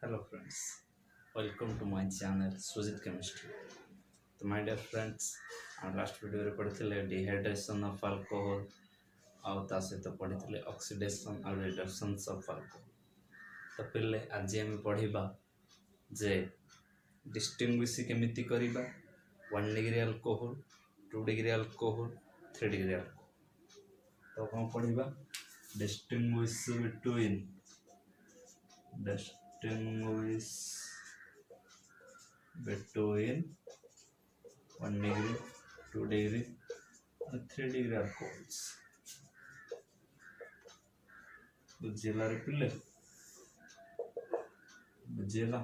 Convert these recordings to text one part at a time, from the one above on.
Hello friends, welcome to my channel Sujit Chemistry. तो my dear friends, our last video रे पढ़िथिले dehydration of alcohol ଆଉ ତା ସହିତ ପଢ଼ିଥିଲେ oxidation ଆଉ reductions of alcohol। ତ ପିଲେ ଆଜି ଆମେ ପଢ଼ିବା ଯେ distinguish କେମିତି କରିବା 1 degree alcohol, 2 degree alcohol, 3 degree alcohol। ତ କ'ଣ ପଢ଼ିବା distinguish between 1 degree, 2 degree and 3 degree alcohols। बुझेला रे पिले बुझेला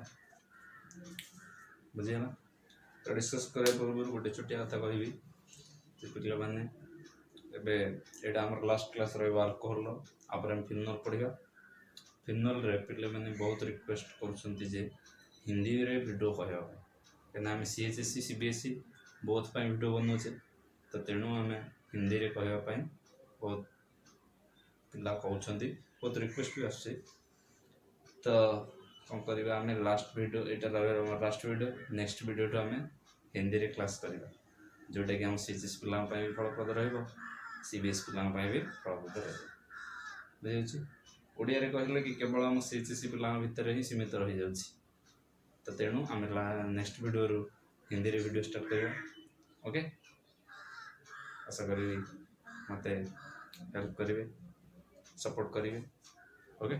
तो डिस्कस करे पूर्व गोटे छोटिया कथा कहबी जे पिले माने एबे एडा हमर लास्ट क्लास रे अल्कोहल आपर हम फिनोल पढ़िया फिनोल रे पिले माने बहुत रिक्वेस्ट करछंती जे हिंदी रे वीडियो कहया केना हम सीएचएससी सीबीएसई बोथ पाई वीडियो बनौछे तो तेणु आम हिंदी रे कहया पाई बहुत पिला कहउछंती बहुत रिक्वेस्ट भी आछे तो कौन करवा आम लास्ट वीडियो यहाँ लास्ट वीडियो नेक्स्ट वीडियो तो आम हिंदी रे क्लास करवा जोटा कि हम सीएचएस पिला भी फलप्रद सीबीएस पिला भी फलप्रद बुझे ओडिया रे कहले कि केवल हम सीएचएससी पिला भितर ही सीमित रही जाउछि तो तेणु आम नेक्स्ट वीडियो रू हिंदी रे वीडियो स्टार्ट करवा। ओके, आशा करी मते हेल्प करेंगे सपोर्ट करेंगे। ओके,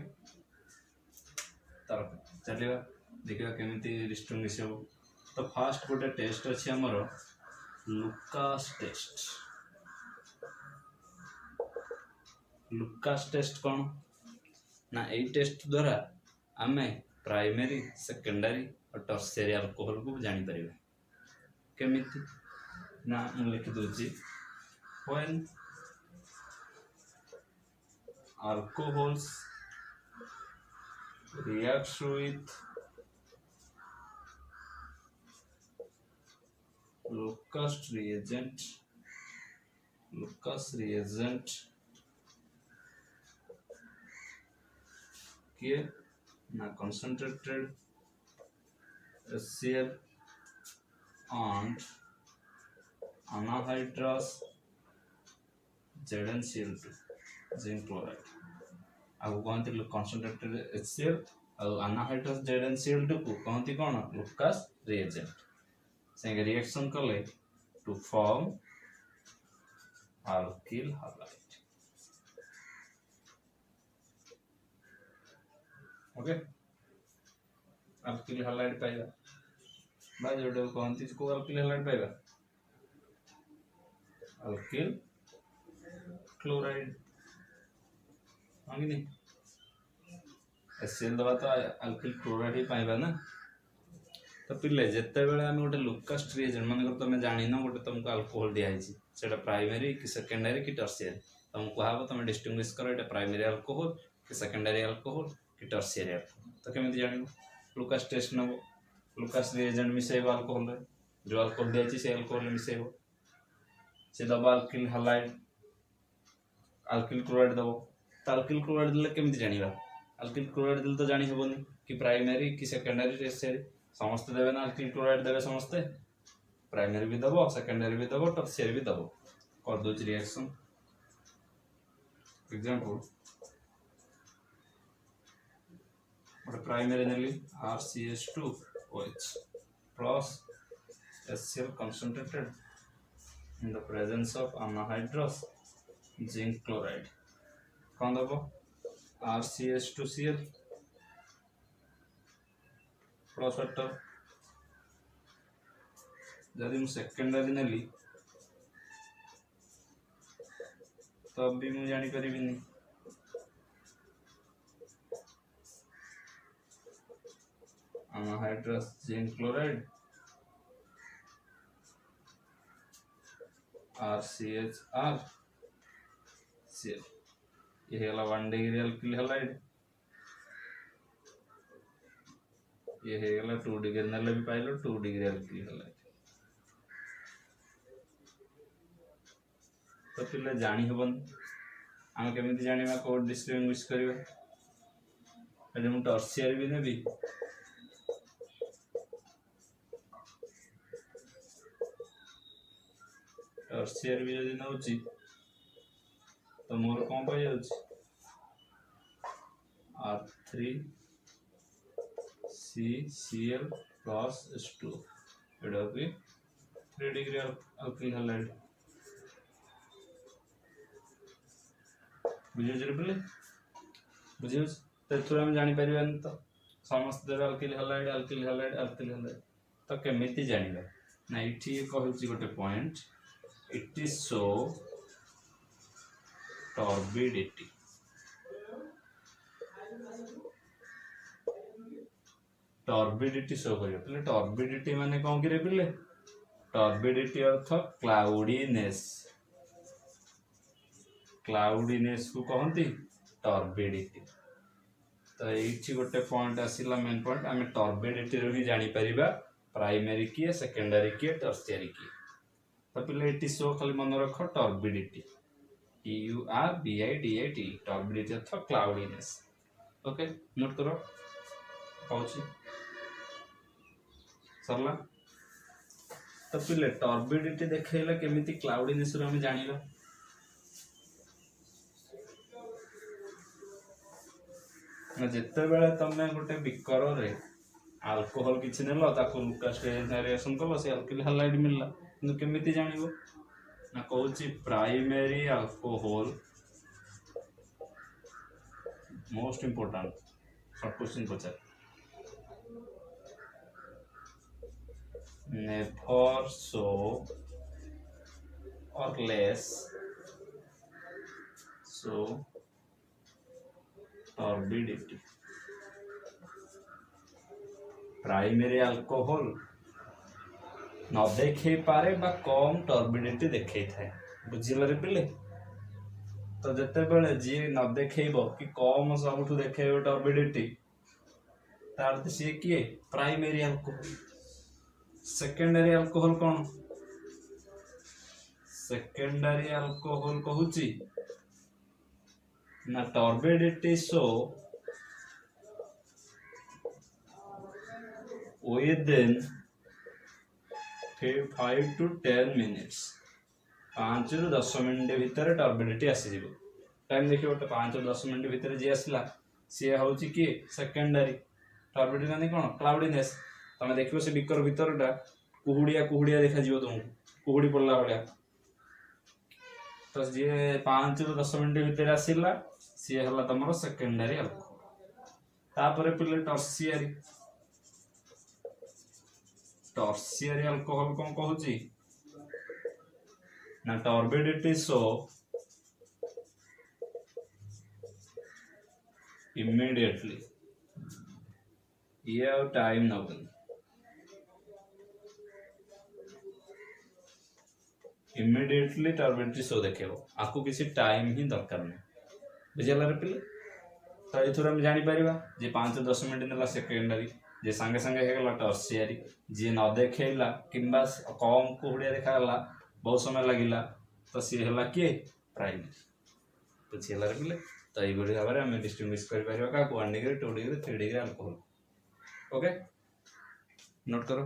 तार चलिए देखा केमिति डिस्टिंग्विश हो। तो फास्ट गोटे टेस्ट अच्छी आमर लुकास टेस्ट। लुकास टेस्ट कौन ना यही टेस्ट द्वारा आम प्राइमरी सेकेंडरी और टर्शियरी अल्कोहल को जानी पारे केमिति ना मैं लिखि दूची when alcohols reacts with Lucas reagent के ना concentrated HCl and anhydrous ZnCl2 zinc chloride आगु कहते concentrated HCl और anhydrous ZnCl2 को कहते कौन लुकास रिएजेंट से रिएक्शन कले to form alkyl halide। Okay, alkyl halide पाइबा बा जोडो कहते को alkyl halide पाइबा alkyl क्लोराइड आंगी HCl दबा तो alkyl क्लोराइड ही पाइबा ना। तो पिले जेते बेले हम गोटे लुकास रिएजेंट माने तुम जानि न गोटे तुमको अल्कोहल दिया हिची सेटा प्राइमरी कि सेकेंडरी कि टर्शियरी तुमको कहबो तुम डिस्टिंग्विश करो एटा प्राइमरी अल्कोहल कि सेकेंडरी अल्कोहल कि टर्शियरी अल्कोहल। तो केमिति जानिबो लुकास टेस्ट नबो लुकास रिएजेंट मिसेबो अल्कोहल रे जो अल्कोहल दिया हिची से अल्कोहल मिसेबो से दबा अल्किल हालाइड अल्किल क्लोराइड दबो तो अल्किल क्लोराइड दिले केमिति जानिबा अल्किल क्लोराइड दिले तो जानि हेबोनी कि प्राइमरी कि सेकेंडरी टर्शियरी समस्त देवे ना अल्किल क्लोराइड देवे समस्ते प्राइमरी भी दबो सेकेंडरी भी दबो टर्शियरी भी दबो कर दो रिएक्शन। एग्जांपल और primary Nelly RCH2OH plus HCl concentrated in the presence of anhydrous zinc chloride कौन दबो RCH2Cl प्लस वाटर जदि मु सेकेंडरी नेली तब भी मुझे जानी परिबिनी anhydrous zinc chloride RCHR Cl ये है 1 degree alkyl halide ये है 2 degree नेले भी पाइलो 2 degree alkyl halide। तो पिले जानी हेबन आम केमिति जानिबा को डिस्टिंग्विश करबा एटी मु टर्शियरी भी नेबी टर्शियरी भी जदि नउची तो मोर कौन पाई जाउची R3CCl plus H2 एटा भी 3 डिग्री अल्किल हैलाइड बुझे बोले बुझे तो हम जानी परिबानी तो समस्त देबे अल्किल हैलाइड तो केमिति जानिबा ना इठी कहूची गोटे point it is so turbidity turbidity show करियो पले टॉर्बिडिटी माने कोन करे पले टॉर्बिडिटी अर्थ क्लाउडीनेस को कहंती टॉर्बिडिटी तो एठी गोटे पॉइंट आसिला मेन पॉइंट आमे टॉर्बिडिटी रो ही जानि परिबा प्राइमरी की सेकेंडरी की टर्शियरी की तो पले एटी शो खाली मन रख टॉर्बिडिटी TURBIDIT टॉर्बिडिटी अर्थ क्लाउडीनेस ओके नोट करो पाउची सरला तो पिले टॉर्बिडिटी देखैला केमिति क्लाउडीनेस रो हम जानिबा ना जत्ते बेले तमे गोटे बिकर रे अल्कोहल किछि नेलो ताको लुकास रिएक्शन कलो से अल्किल हैलाइड मिलला किंतु केमिति जानिबो ना कहूची primary alcohol most important short question पचार never so or less so turbidity primary alcohol न देखे पारे बा कम टर्बिडिटी देखे थाए बुझिल रे पिले तो जते बेले जी न देखेबो कि कम सबठु देखेबो टर्बिडिटी तार तो सी किए प्राइमरी अल्कोहल सेकेंडरी अल्कोहल कौन सेकेंडरी अल्कोहल कहूची ना turbidity show within 5 to 10 minutes 5 ରୁ 10 मिनिट भितर टर्बिडिटी आसी जीवो टाइम देखियो 5 ରୁ 10 मिनिट भितर जे आसला से होची कि सेकेंडरी टर्बिडिटी माने कोन क्लाउडीनेस तमे देखियो से बिकर भितरटा कुहुड़िया देखा जीवो तुमको कुहुड़ी पड़ला भलिया तो जे 5 ରୁ 10 मिनिट भितर आसिला से हला तमरो सेकेंडरी अल्कोहल तापरे पिले टर्शियरी अल्कोहल कौन कहूची ना टर्बिडिटी शो इमीडिएटली ये और टाइम नबन इमीडिएटली टर्बिडिटी शो देखेबो आकु किसी टाइम ही दरकार नहीं बुझला रे पिले तो एथुर हम जानि परिबा जे 5 से 10 मिनिट नेला सेकेंडरी जे संगे संगे हे गला टर्शियरी जे न देखेला किंबा कम कुहुड़िया देखाला बहुत समय लागिला तो सी हला के प्राइमरी बुझला रे पिले तो एई बडी भाबरे हम डिस्टिंग्विश करि परिबा का 1 degree 2 degree 3 degree alcohol okay note करो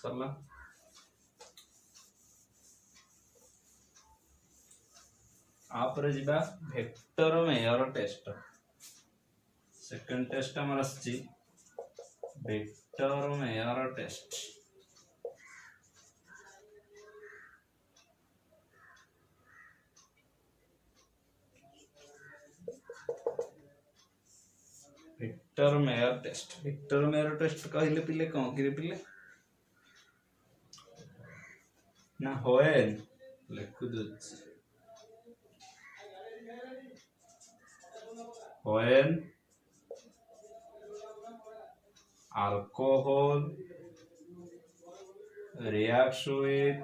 सरला आपरे जिबा Victor Meyer test second test हमर आछि Victor Meyer test Victor Meyer test कहले पिले कोन कि पिले ना होएन लिखु दछ when alcohol reacts with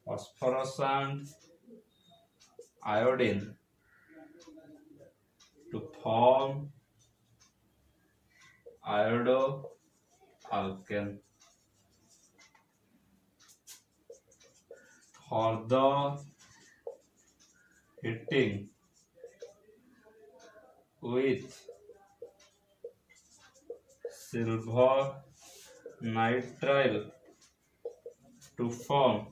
phosphorus and iodine to form iodoalkane. For the heating with silver nitrile to form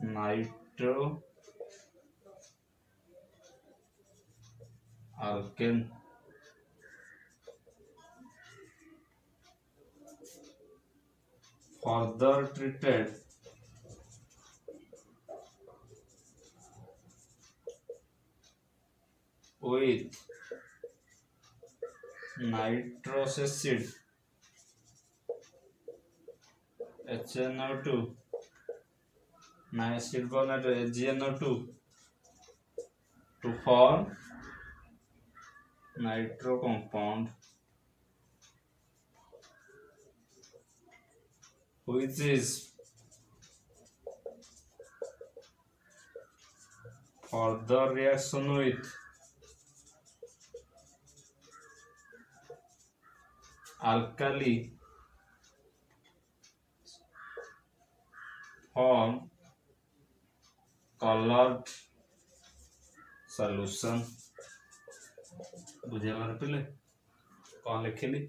nitro alkane. Further treated with nitrous acid HNO2 silver nitrate AgNO2 to form nitro compound which is further reaction with alkali form colored solution. बुझे हमारे पहले कौन लिखिली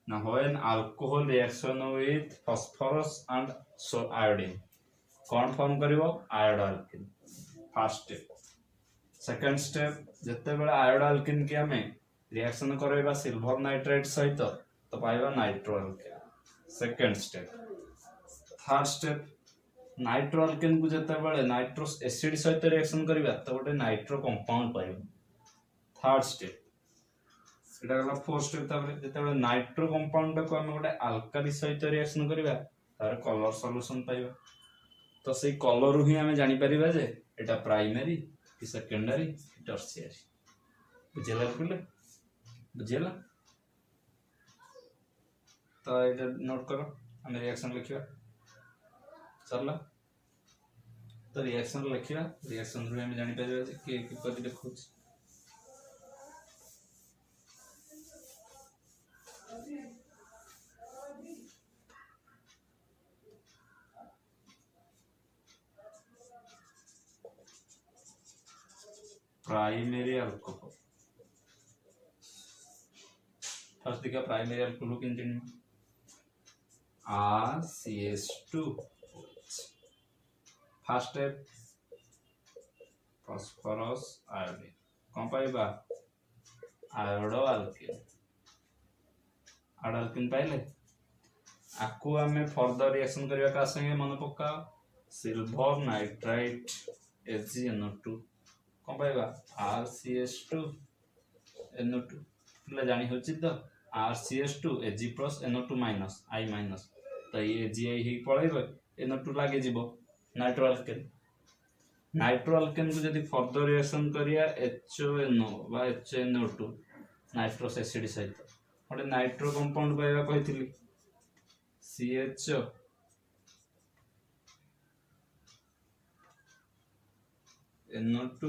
ना when alcohol reaction with phosphorus and iodine कौन form करिवो iodoalkane. First step. Second step जते बेले आयोडाल्किन के हमें रिएक्शन करैबा सिल्वर नाइट्रेट सहित तो पाइबा nitro alkane. Second step. Third step nitro alkane को जते बेले नाइट्रोस एसिड सहित रिएक्शन करिबा तो गोटे नाइट्रो कंपाउंड पाइबा. Third step. एटा गला फोर्थ स्टेप. तापर जते बेले नाइट्रो कंपाउंड को हम गोटे अल्काली सहित रिएक्शन करिबा तार कलर सॉल्यूशन पाइबा. तो से कलर ही हमें जानि परिबा जे एटा प्राइमरी कि सेकेंडरी कि टर्शियरी. बुझेला पहिले बुझेला. तो एटा नोट करो हम रिएक्शन लिखिबा सरला. तो रिएक्शन लिखिबा रिएक्शन रे हम जानि परिबा जे कि किपरि देखौछ. प्राइमरी अल्कोहल फर्स्ट देखा प्राइमरी अल्कोहल के इंजन में RCH2. First step phosphorus iodine कौन पाइबा आयोडो अल्किन. आयोडो अल्किन पाइले आकु हमें फर्दर रिएक्शन करबा का संगे मन पक्का सिल्वर नाइट्राइट AgNO2 कौन पाइबा RCH2 NO2. पिला जानी होची तो RCH2 Ag plus NO2 minus I minus तो ये AgI ही पळेबो NO2 लागे जीवो नाइट्रो अल्केन. नाइट्रो अल्केन को जदी फर्दर रिएक्शन करिया HNO बा HNO2 नाइट्रोस एसिड सहित गोटे नाइट्रो कंपाउंड पाइबा कहितली CH NO2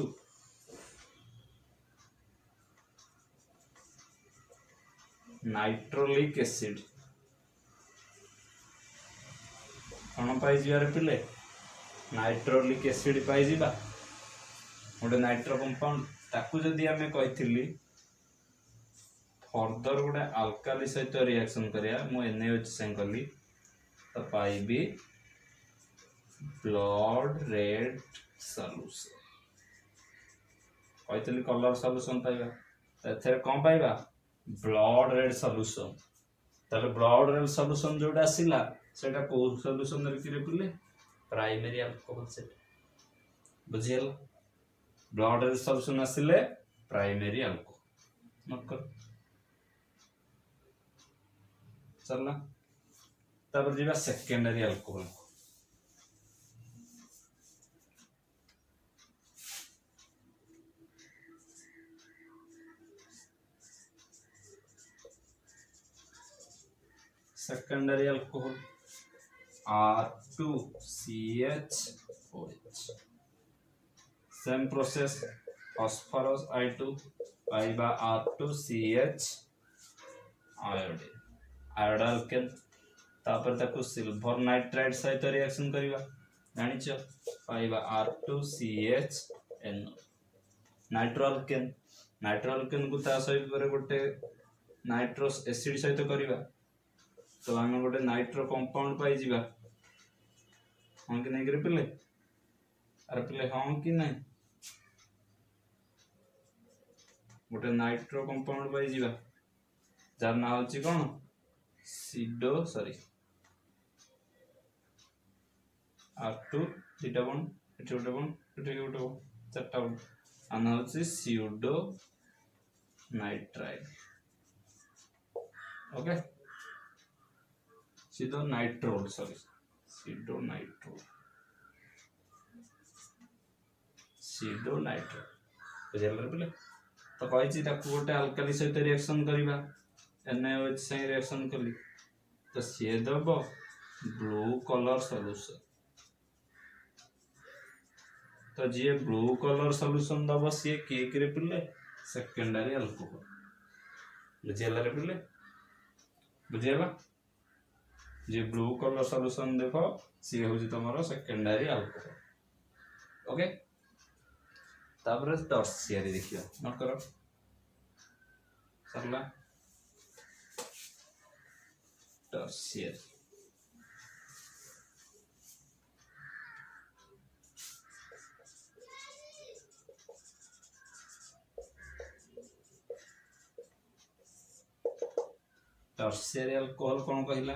नाइट्रोलिक एसिड कौन पाई जिबार पिले नाइट्रोलिक एसिड पाई जिबा गोटे नाइट्रो कंपाउंड ताकू जदी हमें कहितली फर्दर गोटे अल्काली सहित रिएक्शन करिया मो NaOH से कली तो पाइबी ब्लड रेड सॉल्यूशन. कहितली कलर सॉल्यूशन पाइबा तो एथरे कौन पाइबा ब्लड रेड सॉल्यूशन. ताले ब्लड रेड सॉल्यूशन जोडा आसिला सेटा को सॉल्यूशन रे किरे पिले प्राइमरी अल्कोहल से. बुझियल ब्लड रेड सॉल्यूशन आसिले प्राइमरी अल्कोहल नोट कर चलना. तापर जीवा secondary alcohol. secondary alcohol R2CH4H. Same process phosphorus I2 पाइबा R2CH iodine आयोडा अल्केन. तापर ताको सिल्वर नाइट्राइट सहित रिएक्शन करिवा जानिछ पाइबा R2CH NO. नाइट्रोअल्केन नाइट्रोअल्केन को ता सहित करे गोटे नाइट्रोस एसिड सहित करवा तो आम गोटे नाइट्रो कंपाउंड पाई जिबा हाँ कि नहीं पिले अरे पिले हाँ कि नहीं गोटे नाइट्रो कंपाउंड पाई जिबा जार ना होची कौन सिडो सॉरी R2 दुटा बॉन्ड एठी गोटे बॉन्ड एठी गोटे बॉन्ड चारटा बॉन्ड आना होची स्यूडो नाइट्राइल ओके सीधो nitrol sorry pseudo nitrol pseudo nitrol बुझल पिले तो कही गोटे अल्काली सहित रिएक्शन करवा NaOH से रिएक्शन कली तो सी दब ब्लू कलर सॉल्यूशन तो जी ब्लू कलर सॉल्यूशन दब सी केक रे पिले सेकेंडरी अल्कोहल बुझेला रे पिले बुझेला जी ब्लू कलर सॉल्यूशन देखो सी होजी तमरो सेकेंडरी अल्कोहल ओके तापर टर्शियरी देखियो नोट करो सरला टर्शियरी टर्शियरी अल्कोहल कौन कहला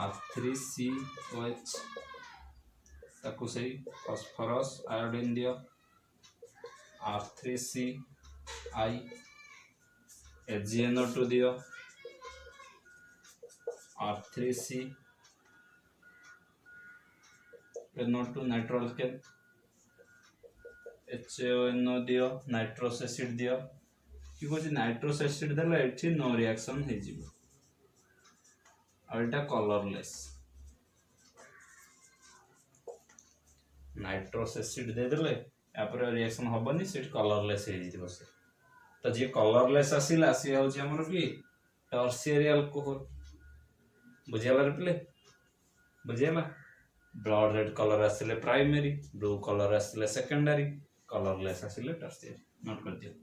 R3COH ताकू सही फास्फोरस आयोडीन दियो R3CI AgNO2 दियो R3C NO2 नाइट्रोअल्केन HAONO दियो नाइट्रोस एसिड दियो कि कोची नाइट्रोस एसिड देला एठी नो रिएक्शन हे जिवो और एटा कलरलेस नाइट्रोस एसिड दे देले या पर रिएक्शन होबनी सेट कलरलेस हे जिवो से तो जे कलरलेस आसीला सी होची हमर की टर्शियरी अल्कोहल बुझेला रे पिले बुझेला ब्लड रेड कलर आसिले प्राइमरी ब्लू कलर आसिले सेकेंडरी कलरलेस आसिले टर्शियरी नोट कर दियो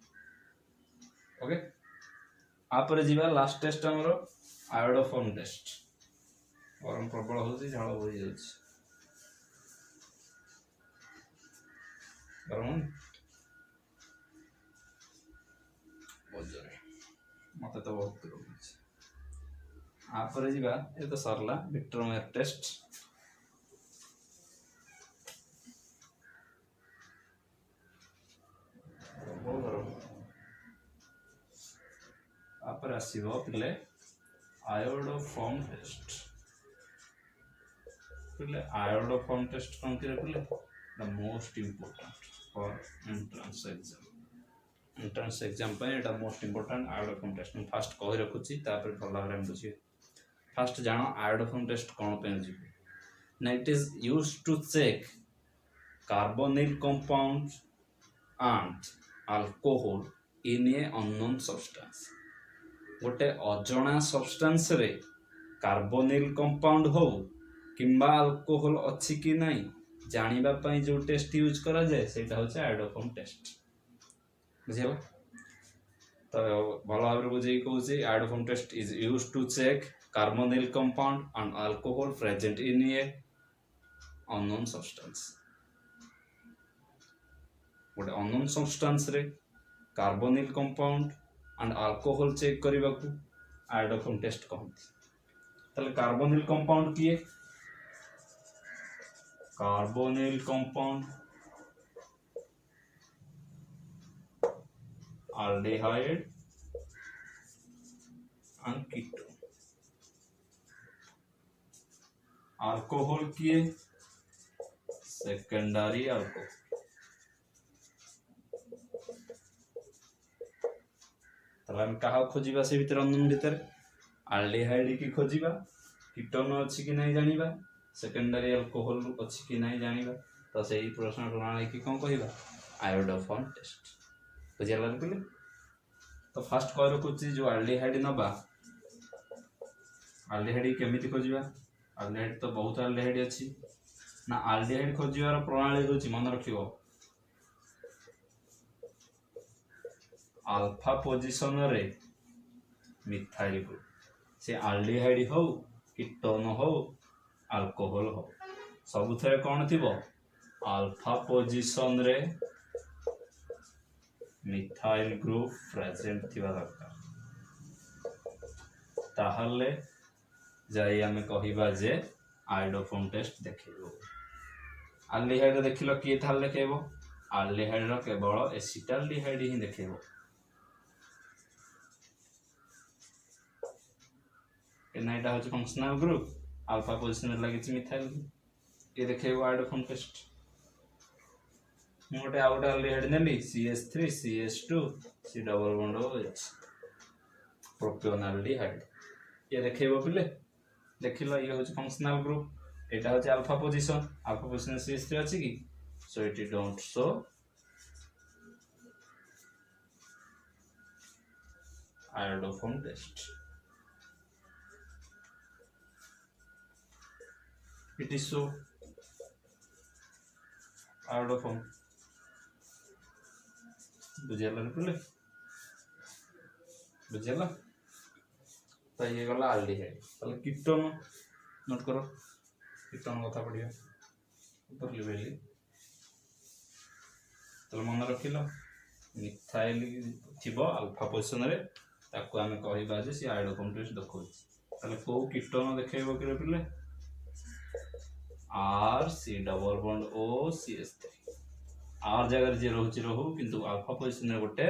ओके आपरे जीवा लास्ट टेस्ट हमरो आयोडोफॉर्म टेस्ट गरम प्रबल होची झाळ होई जाउची गरम बोझरे मते तो बहुत गरम होची आपरे जीवा ए तो सरला विक्टरमेयर टेस्ट पर आसीबो पिले आयोडोफॉर्म टेस्ट पिले आयोडोफॉर्म टेस्ट कोन करे पिले the most important for entrance exam पे एटा मोस्ट इंपोर्टेंट आयोडोफॉर्म टेस्ट मैं फास्ट कहि रखुची तापर भला भाबरे हम बुझिए फास्ट जानो आयोडोफॉर्म टेस्ट कोन पे जी ना it is used to check carbonyl compound and alcohol in a unknown substance गोटे अजଣା सब्सटेंस रे कार्बोनिल कंपाउंड हो किंबा अल्कोहल अछि कि नहीं जानिबा पई जो टेस्ट यूज करा जाय सेटा होचे आयोडोफॉर्म टेस्ट बुझियो तो भलो भाबरे बुझेई कहूची iodoform test is used to check carbonyl compound and alcohol present in a unknown substance गोटे अननोन सब्सटेंस रे carbonyl compound and alcohol check करबा को आयोडोफॉर्म टेस्ट कहते तले कार्बोनिल कंपाउंड किए carbonyl compound aldehyde and ketone alcohol किए secondary alcohol तले हम कहा खोजिबा से भीतर अननोन भीतर आल्डिहाइड की खोजिबा कीटोन अछि कि नहीं जानिबा सेकेंडरी अल्कोहल अछि कि नहीं जानिबा तो सही प्रश्न प्रणाली की कोन कहिबा आयोडोफॉर्म टेस्ट बुझियला पिले तो फास्ट कह रखुची जो आल्डिहाइड नबा आल्डिहाइड केमिति खोजिबा आल्डिहाइड तो बहुत आल्डिहाइड अछि ना आल्डिहाइड खोजिबार प्रणाली होची मन रखिबो अल्फा पोजिशन रे मिथाइल ग्रुप से आल्डिहाइड हो कीटोन हो अल्कोहल हो सबुथे कौन थी अल्फा पोजिशन रे मिथाइल ग्रुप प्रेजेंट थिबा दरकार ताहले जाई आमे कहिबा जे आयोडोफोन टेस्ट देखिबो आल्डिहाइड देखिलो किए थाल देखैबो आल्डिहाइड रो केवल एसिटाल्डिहाइड ही देखैबो एना एटा होची फंक्शनल ग्रुप अल्फा पोजिशन रे लागिची मिथाइल ये देखैबो आयोडोफोन टेस्ट मोटे आउट आल्डिहाइड नेली CH3 CH2 C double bond OH प्रोपियोनाल्डिहाइड ये देखैबो पिले देखिलो ये होची फंक्शनल ग्रुप एटा होची अल्फा पोजिशन CH3 अछि कि so it don't show iodoform test it is show iodoform बुझेला पिले बुझेला तो ये गला आल्डिहाइड ताले कीटोन नोट करो कीटोन कथा पढ़िया ऊपर लिवेली तो मन रखिलो मिथाइल थिबो अल्फा पोजिशन रे ताको आमे कहिबा जे सी आयोडोफोन टेस्ट देखौछि ताले को कीटोन देखैबो कि पिले R C double bond O CH3 आर जगह जे रहउछि रहू किंतु अल्फा पोजिशन रे गोटे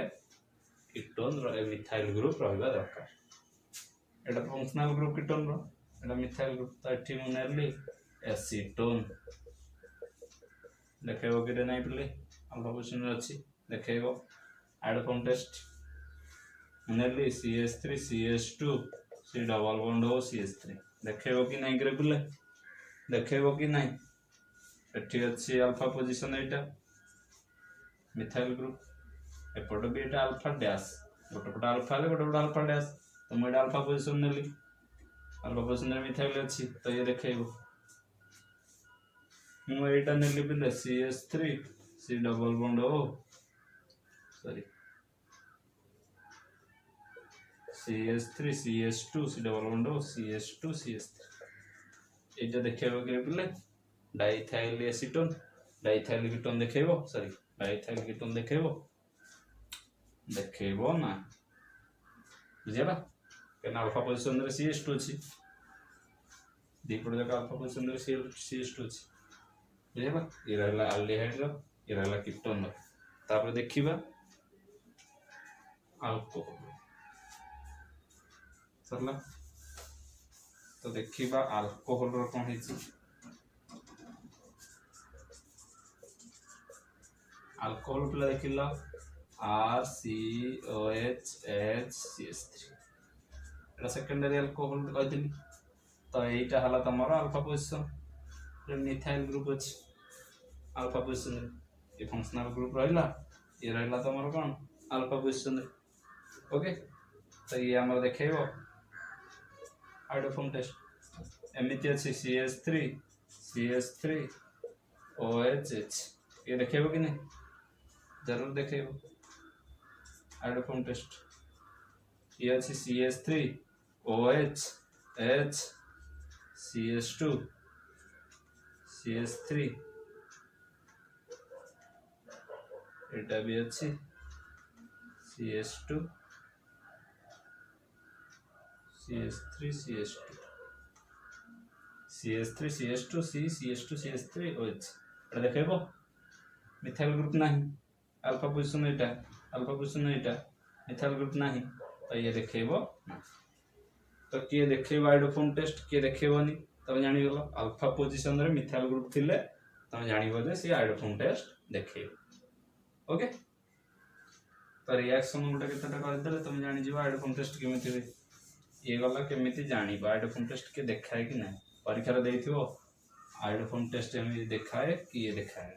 कीटोन रो मिथाइल ग्रुप रहबा दरकार एटा फंक्शनल ग्रुप कीटोन रो एटा मिथाइल ग्रुप त एठी मुनेरली एसीटोन देखैबो कि नै पिले अल्फा पोजिशन रे अछि देखैबो आयोडोफोन टेस्ट मुनेरली CH3 CH2 C double bond O CH3 देखैबो कि नै ग्रे पिले देखैबो कि नै एठी अछि अल्फा पोजिशन एटा मिथाइल ग्रुप एपट भी एटा अल्फा डैश गोटे पट अल्फा ले गोटे अल्फा डैश तो मैं अल्फा पोजिशन नेली अल्फा पोजिशन रे मिथाइल अछि तो ये देखैबो मु एटा नेली बिले CH3 C double bond O sorry CH3 CH2 C double bond O CH2 CH3 एटा देखैबो कि बिले डाइथाइल एसीटोन डाइथाइल कीटोन देखैबो सॉरी डाइथाइल कीटोन देखैबो ना बुझियला केना अल्फा पोजिशन रे CH2 अछि दीपड़ जका अल्फा पोजिशन रे CH2 अछि बुझियला ये रहला आल्डिहाइड रो ये रहला कीटोन रो तापर देखिबा अल्कोहल सरला तो देखिबा अल्कोहल रो कोन हिची अल्कोहल पिला देखिला RCOH CH3 एटा सेकेंडरी अल्कोहल कहथिली तो एटा हला तमरो अल्फा पोजिशन रे मिथाइल ग्रुप अछि अल्फा पोजिशन रे ये फंक्शनल ग्रुप रहला ये रहला तमरो कोन अल्फा पोजिशन रे ओके तो ये हमर देखैबो आयोडोफोन टेस्ट एमिति अछि CH3 OH ये देखैबो कि नै जरूर देखैबो आयोडोफोन टेस्ट ये अछि CH3 OH H CH2 CH3 एटा भी अछि CH2 CH3 CH2 CH3 CH2 C CH2 CH3 OH एटा देखैबो मिथाइल ग्रुप नाही अल्फा पोजिशन एटा मिथाइल ग्रुप नाही तो ये देखैबो ना तो किए देखैबो आयोडोफोन टेस्ट किए देखैबोनी तब जानि गेलो अल्फा पोजिशन रे मिथाइल ग्रुप थिले तब जानिबो जे से आयोडोफोन टेस्ट देखैबो ओके तो रिएक्शन गोटे केतेटा कर देले तब जानि जिबो आयोडोफोन टेस्ट केमिति रे ये गला केमिति जानिबो आयोडोफोन टेस्ट के देखाय कि नै परीक्षा रे देइथिबो आयोडोफोन टेस्ट एमि देखाय कि ये देखाय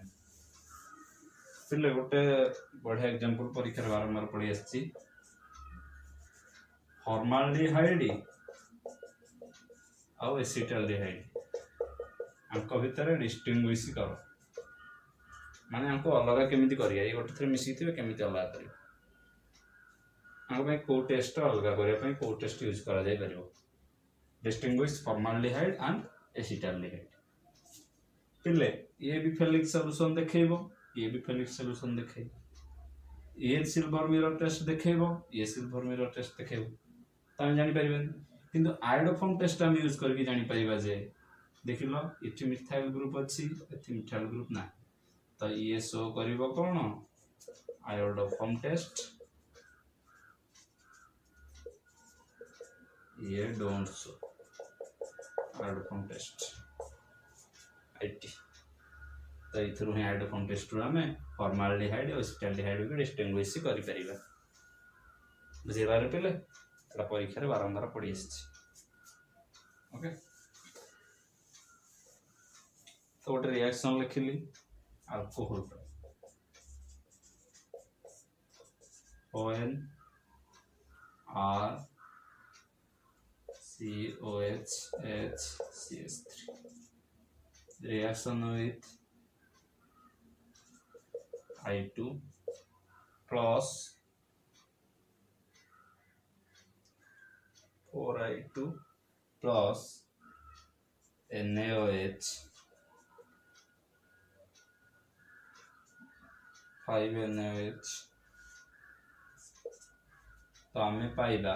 पिले गोटे बढ़िया एग्जांपल परीक्षा बारंबार पढ़ी आछि फॉर्माल्डिहाइड आउ एसिटाल्डिहाइड आंको भितर डिस्टिंग्विश करो माने आंको अलग केमिति करिया ये गोटे थरे मिसी थिबे केमिति अलग करियो को टेस्ट अलग करने को टेस्ट यूज करा जाय परिबो डिस्टिंग्विश फॉर्माल्डिहाइड एंड एसिटाल्डिहाइड पिले ये भी फेलिक सॉल्यूशन देखेबो ये भी फेलिक सॉल्यूशन देखे ये सिल्वर मिरर टेस्ट देखेबो ये सिल्वर मिरर टेस्ट देखेबो तमे जानि परिबे किंतु आयोडोफॉर्म टेस्ट हम यूज करके जानि परिबा जे देखिलो इथि मिथाइल ग्रुप अछि इथि मिथाइल ग्रुप ना तो ये शो करिवो कोन आयोडोफॉर्म टेस्ट ये don't show iodoform test it तो इथरु ही आयोडोफॉर्म टेस्ट रो हमें फॉर्माल्डिहाइड और एसिटाल्डिहाइड को डिस्टिंग्विश करि परिबा बुझिबार पेले एटा परीक्षा रे बारंबार पड़ी आछि ओके तो गोटे रिएक्शन लिखिली alcohol ON R COH HCS3 reaction with I2 plus 4I2 plus NaOH 5NaOH तो हमें पाइबा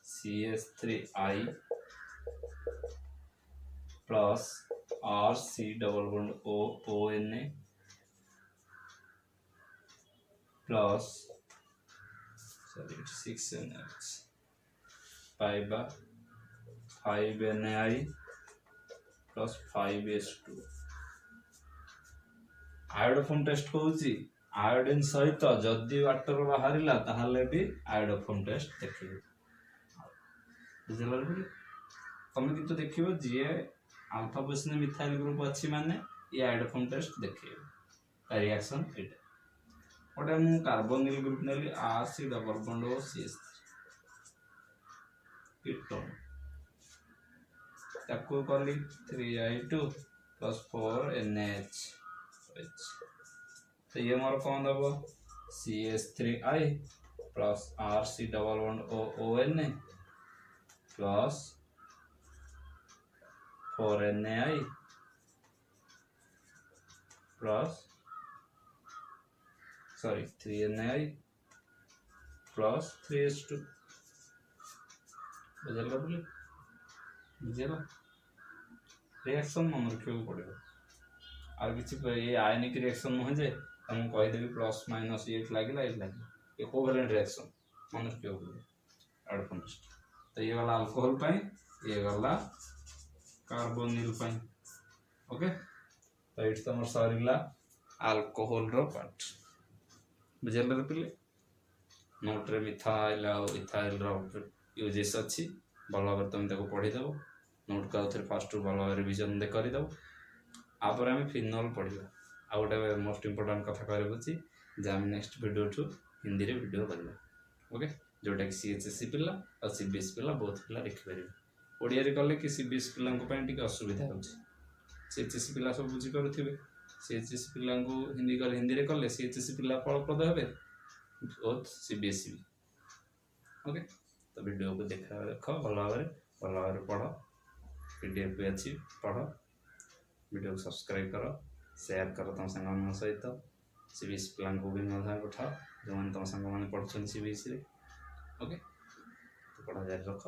RCS3I plus RC double bond ONA plus 6NH पाइबा 5NaI plus 5S2 iodoform test होउची आयोडीन सहित जदि वाटर बाहरिला ताहले भी आयोडोफॉर्म टेस्ट देखिबो बुझला रे तमे किंतु देखिबो जे अल्फा बेस ने मिथाइल ग्रुप अछि माने ये आयोडोफॉर्म टेस्ट देखिबो रिएक्शन एटा ओटा मु कार्बोनिल ग्रुप नेली RC double bond O CH3 ketone ताको करली 3I2 प्लस 4NaH तो ये मोर कौन दबो CH3I plus RC double bond ONA plus 4NaI plus 3NaI plus 3S2 बुझल बोले बुझेला रिएक्शन मन रखियो पड़े और किसी ये आयनिक रिएक्शन नुहे जे तुमको कहीदेवी प्लस माइनस ये लगे ये कोवेलेंट रिएक्शन मन रखियो आयोडोफॉर्म टेस्ट तो ये वाला अल्कोहल पाई ये वाला कार्बोनिल पाई ओके तो ये तुम सरीला अल्कोहल रो पार्ट बुझेल पिले नोट रे मिथाइल और इथाइल रो यूजेस अछि भल भाव तुम ताको पढ़ी देबो नोट का उथरे फास्ट टू भल रिवीजन दे करि देबो आपर आम फिनोल पढ़ा आ गोटे मोस्ट इंपोर्टाट कथा कह नेक्स्ट वीडियो ठू हिंदी रे वीडियो करवा ओके जोटा कि CHSC पिला और CBSE पिला बहुत पिला लिखिपारे ओडिया रे कले कि CBSE पिला टी असुविधा हो CHSC पिला सब बुझी पारुथिबे CHSC पिला हिंदी रे कले CHSC पिला फलप्रद हेबे बोथ CBSE भी ओके तो वीडियो को देखा रख भल भाव पढ़ PDF भी अच्छी पढ़ वीडियो को सब्सक्राइब करो शेयर करो तुम सांग सहित CBSE प्लान को भी मजा पठाओ जो मैंने तुम सांग मैंने पढ़ुन CBSE ओके तो पढ़ा जारी रख।